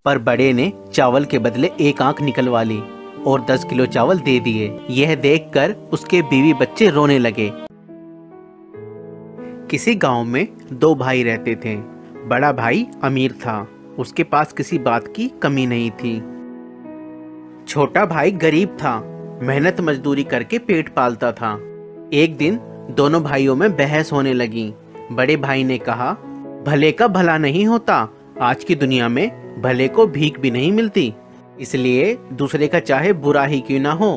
पर बड़े ने चावल के बदले एक आंख निकलवा ली और 10 किलो चावल दे दिए। यह देखकर उसके बीवी बच्चे रोने लगे। किसी गांव में 2 भाई रहते थे। बड़ा भाई अमीर था, उसके पास किसी बात की कमी नहीं थी। छोटा भाई गरीब था, मेहनत मजदूरी करके पेट पालता था। एक दिन दोनों भाइयों में बहस होने लगी। बड़े भाई ने कहा, भले का भला नहीं होता, आज की दुनिया में भले को भीख भी नहीं मिलती, इसलिए दूसरे का चाहे बुरा ही क्यों ना हो,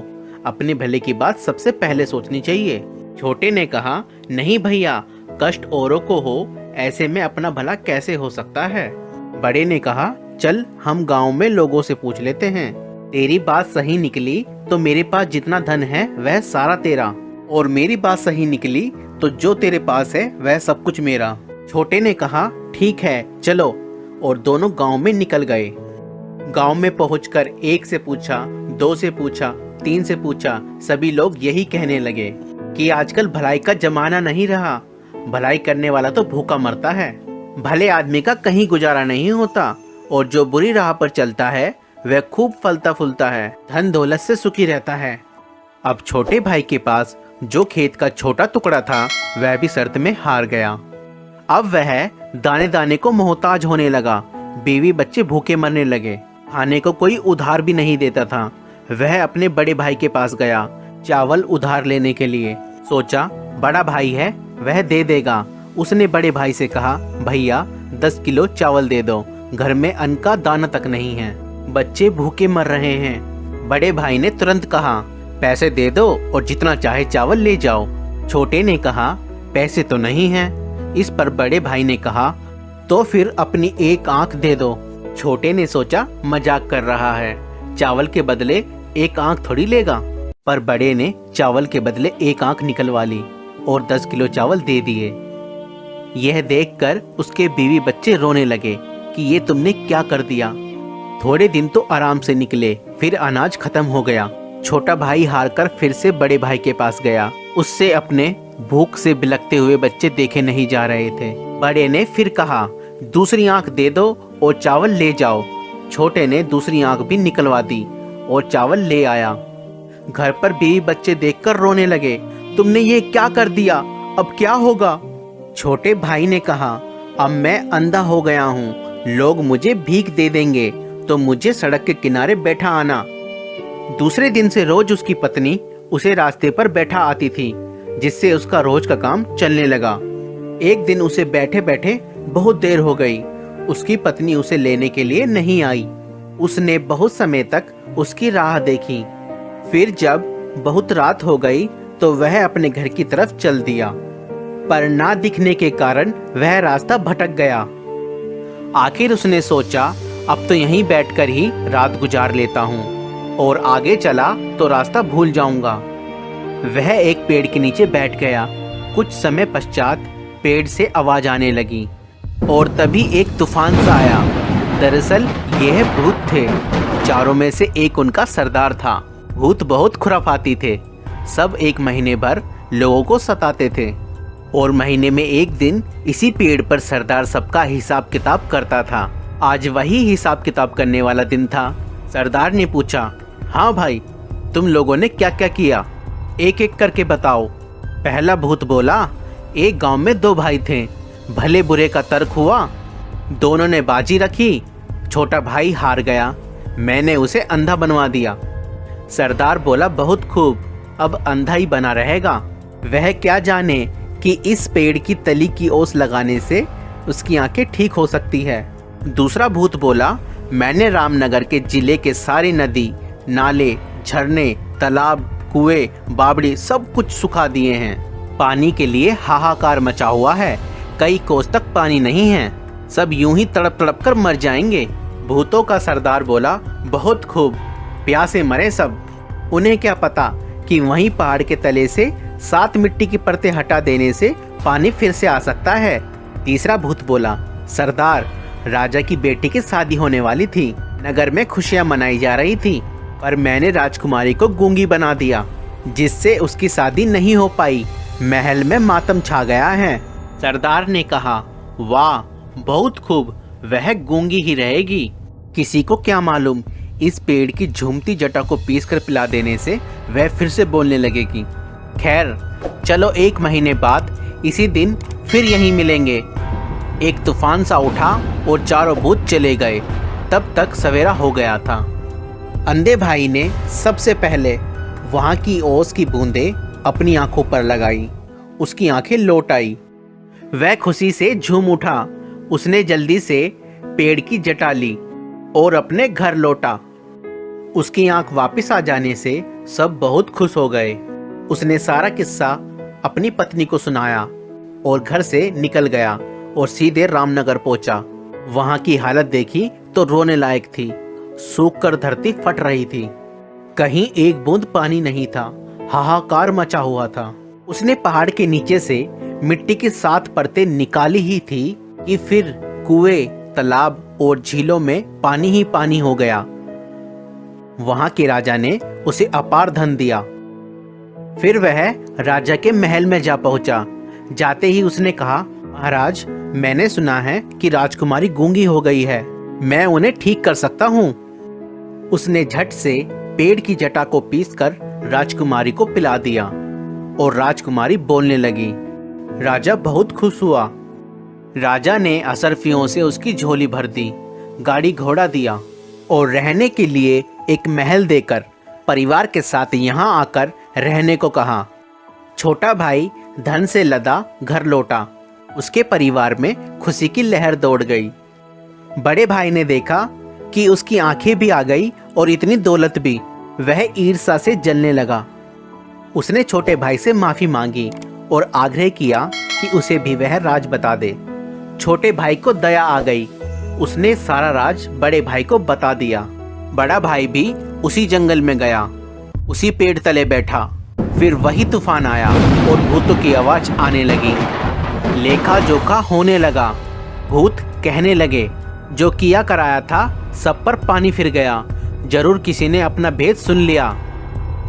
अपने भले की बात सबसे पहले सोचनी चाहिए। छोटे ने कहा, नहीं भैया, कष्ट औरों को हो ऐसे में अपना भला कैसे हो सकता है। बड़े ने कहा, चल हम गांव में लोगों से पूछ लेते हैं, तेरी बात सही निकली तो मेरे पास जितना धन है वह सारा तेरा, और मेरी बात सही निकली तो जो तेरे पास है वह सब कुछ मेरा। छोटे ने कहा, ठीक है चलो, और दोनों गांव में निकल गए। गांव में पहुंचकर 1 से पूछा, 2 से पूछा, 3 से पूछा, सभी लोग यही कहने लगे कि आजकल भलाई का जमाना नहीं रहा, भलाई करने वाला तो भूखा मरता है, भले आदमी का कहीं गुजारा नहीं होता, और जो बुरी राह पर चलता है वह खूब फलता फूलता है, धन दौलत से सुखी रहता है। अब छोटे भाई के पास जो खेत का छोटा टुकड़ा था वह भी शर्त में हार गया। अब वह दाने दाने को मोहताज होने लगा, बीवी बच्चे भूखे मरने लगे, खाने को कोई उधार भी नहीं देता था। वह अपने बड़े भाई के पास गया चावल उधार लेने के लिए। सोचा बड़ा भाई है वह दे देगा। उसने बड़े भाई से कहा, भैया 10 किलो चावल दे दो, घर में अन्न का दाना तक नहीं है, बच्चे भूखे मर रहे हैं। बड़े भाई ने तुरंत कहा, पैसे दे दो और जितना चाहे चावल ले जाओ। छोटे ने कहा, पैसे तो नहीं हैं। इस पर बड़े भाई ने कहा, तो फिर अपनी एक आंख दे दो। छोटे ने सोचा मजाक कर रहा है, चावल के बदले एक आंख थोड़ी लेगा। पर बड़े ने चावल के बदले एक आंख निकलवा ली और 10 किलो चावल दे दिए। यह देखकर उसके बीवी बच्चे रोने लगे कि ये तुमने क्या कर दिया। थोड़े दिन तो आराम से निकले, फिर अनाज खत्म हो गया। छोटा भाई हारकर फिर से बड़े भाई के पास गया। उससे अपने भूख से बिलखते हुए बच्चे देखे नहीं जा रहे थे। बड़े ने फिर कहा, दूसरी आंख दे दो और चावल ले जाओ। छोटे ने दूसरी आंख भी निकलवा दी और चावल ले आया। घर पर बीवी बच्चे देखकर रोने लगे, तुमने ये क्या कर दिया, अब क्या होगा। छोटे भाई ने कहा, अब मैं अंधा हो गया हूँ, लोग मुझे भीख दे देंगे तो मुझे सड़क के किनारे बैठा आना। दूसरे दिन से रोज उसकी पत्नी उसे रास्ते पर बैठा आती थी, जिससे उसका रोज का काम चलने लगा। एक दिन उसे बैठे बैठे बहुत देर हो गई। उसकी पत्नी उसे लेने के लिए नहीं आई। उसने बहुत समय तक उसकी राह देखी। फिर जब बहुत रात हो गई तो वह अपने घर की तरफ चल दिया, पर ना दिखने के कारण वह रास्ता भटक गया। आखिर उसने सोचा, अब तो यहीं बैठकर ही रात गुजार लेता हूँ, और आगे चला तो रास्ता भूल जाऊंगा। वह एक पेड़ के नीचे बैठ गया। कुछ समय पश्चात पेड़ से आवाज आने लगी और तभी एक तूफान सा आया। दरअसल यह भूत थे। चारों में से एक उनका सरदार था। भूत बहुत खुराफाती थे। सब 1 महीने भर लोगों को सताते थे, और महीने में एक दिन इसी पेड़ पर सरदार सबका हिसाब किताब करता था। आज वही हिसाब किताब करने वाला दिन था। सरदार ने पूछा, हाँ भाई, तुम लोगों ने क्या क्या किया, एक एक करके बताओ। पहला भूत बोला, एक गांव में 2 भाई थे, भले बुरे का तर्क हुआ, दोनों ने बाजी रखी, छोटा भाई हार गया, मैंने उसे अंधा बनवा दिया। सरदार बोला, बहुत खूब, अब अंधा ही बना रहेगा। वह क्या जाने कि इस पेड़ की तली की ओस लगाने से उसकी आंखें ठीक हो सकती है। दूसरा भूत बोला, मैंने रामनगर के जिले के सारी नदी, नाले, झरने, तालाब, कुएं, बावड़ी सब कुछ सुखा दिए हैं। पानी के लिए हाहाकार मचा हुआ है, कई कोस तक पानी नहीं है, सब यूं ही तड़प तड़प कर मर जाएंगे। भूतों का सरदार बोला, बहुत खूब, प्यासे मरे सब, उन्हें क्या पता कि वहीं पहाड़ के तले से 7 मिट्टी की परतें हटा देने से पानी फिर से आ सकता है। तीसरा भूत बोला, सरदार, राजा की बेटी की शादी होने वाली थी, नगर में खुशियां मनाई जा रही थी, पर मैंने राजकुमारी को गूंगी बना दिया, जिससे उसकी शादी नहीं हो पाई। महल में मातम छा गया है। सरदार ने कहा, वाह, बहुत खूब, वह गूंगी ही रहेगी। किसी को क्या मालूम, इस पेड़ की झूमती जटा को पीस कर पिला देने से वह फिर से बोलने लगेगी। खैर चलो, 1 महीने बाद इसी दिन फिर यहीं मिलेंगे। एक तूफान सा उठा और चारों भूत चले गए। तब तक सवेरा हो गया था। अंधे भाई ने सबसे पहले वहाँ की ओस की बूंदें अपनी आंखों पर लगाई। उसकी आंखें लौट आई। वह खुशी से झूम उठा। उसने जल्दी से पेड़ की जटा ली और अपने घर लौटा। उसकी आंख वापस आ जाने से सब बहुत खुश हो गए। उसने सारा किस्सा अपनी पत्नी को सुनाया और घर से निकल गया और सीधे रामनगर पहुंचा। वहां की हालत देखी तो रोने लायक थी। सूख कर धरती फट रही थी। कहीं एक बूंद पानी नहीं था। हाहाकार मचा हुआ था। उसने पहाड़ के नीचे से मिट्टी की 7 परतें निकाली ही थी कि फिर कुएं, तालाब और झीलों में पानी ही पानी हो गया। वहां के राजा ने उसे अपार धन दिया। फिर वह राजा के महल में जा पहुंचा। जाते ही उसने कहा, महाराज, मैंने सुना है कि राजकुमारी गूंगी हो गई है। मैं उन्हें ठीक कर सकता हूँ। उसने झट से पेड़ की जटा को पीसकर राजकुमारी को पिला दिया और राजकुमारी बोलने लगी। राजा बहुत खुश हुआ। राजा ने असरफियों से उसकी झोली भर दी, गाड़ी घोड़ा दिया और रहने के लिए एक महल देकर परिवार के साथ यहाँ आकर रहने को कहा। छोटा भाई धन से लदा घर लौटा। उसके परिवार में खुशी की लहर दौड़ गई। बड़े भाई ने देखा कि उसकी आंखें भी आ गई और इतनी दौलत भी। वह ईर्ष्या से जलने लगा। उसने छोटे भाई से माफी मांगी और आग्रह किया कि उसे भी वह राज बता दे। छोटे भाई को दया आ गई। उसने सारा राज बड़े भाई को बता दिया। बड़ा भाई भी उसी जंगल में गया, उसी पेड़ तले बैठा। फिर वही तूफान आया और भूतों की आवाज आने लगी। लेखा जोखा होने लगा। भूत कहने लगे, जो किया कराया था सब पर पानी फिर गया। जरूर किसी ने अपना भेद सुन लिया।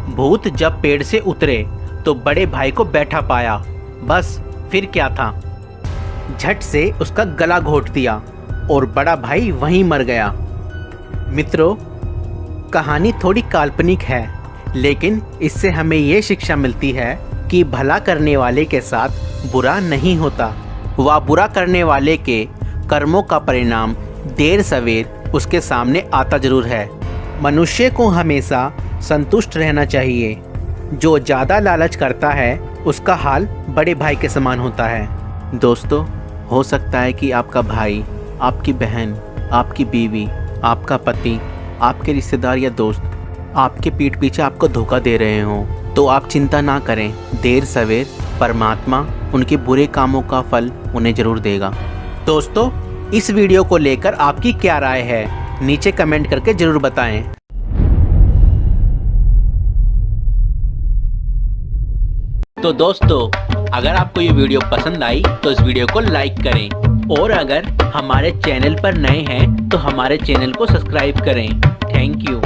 भूत जब पेड़ से उतरे तो बड़े भाई को बैठा पाया। बस फिर क्या था, झट से उसका गला घोंट दिया और बड़ा भाई वहीं मर गया। मित्रों, कहानी थोड़ी काल्पनिक है, लेकिन इससे हमें ये शिक्षा मिलती है कि भला करने वाले के साथ बुरा नहीं होता। वह बुरा करने वाले के कर्मों का परिणाम देर सवेर उसके सामने आता जरूर है। मनुष्य को हमेशा संतुष्ट रहना चाहिए। जो ज़्यादा लालच करता है उसका हाल बड़े भाई के समान होता है। दोस्तों, हो सकता है कि आपका भाई, आपकी बहन, आपकी बीवी, आपका पति, आपके रिश्तेदार या दोस्त आपके पीठ पीछे आपको धोखा दे रहे हों, तो आप चिंता ना करें। देर सवेर परमात्मा उनके बुरे कामों का फल उन्हें जरूर देगा। दोस्तों, इस वीडियो को लेकर आपकी क्या राय है, नीचे कमेंट करके जरूर बताएं। तो दोस्तों, अगर आपको ये वीडियो पसंद आई तो इस वीडियो को लाइक करें और अगर हमारे चैनल पर नए हैं तो हमारे चैनल को सब्सक्राइब करें। Thank you.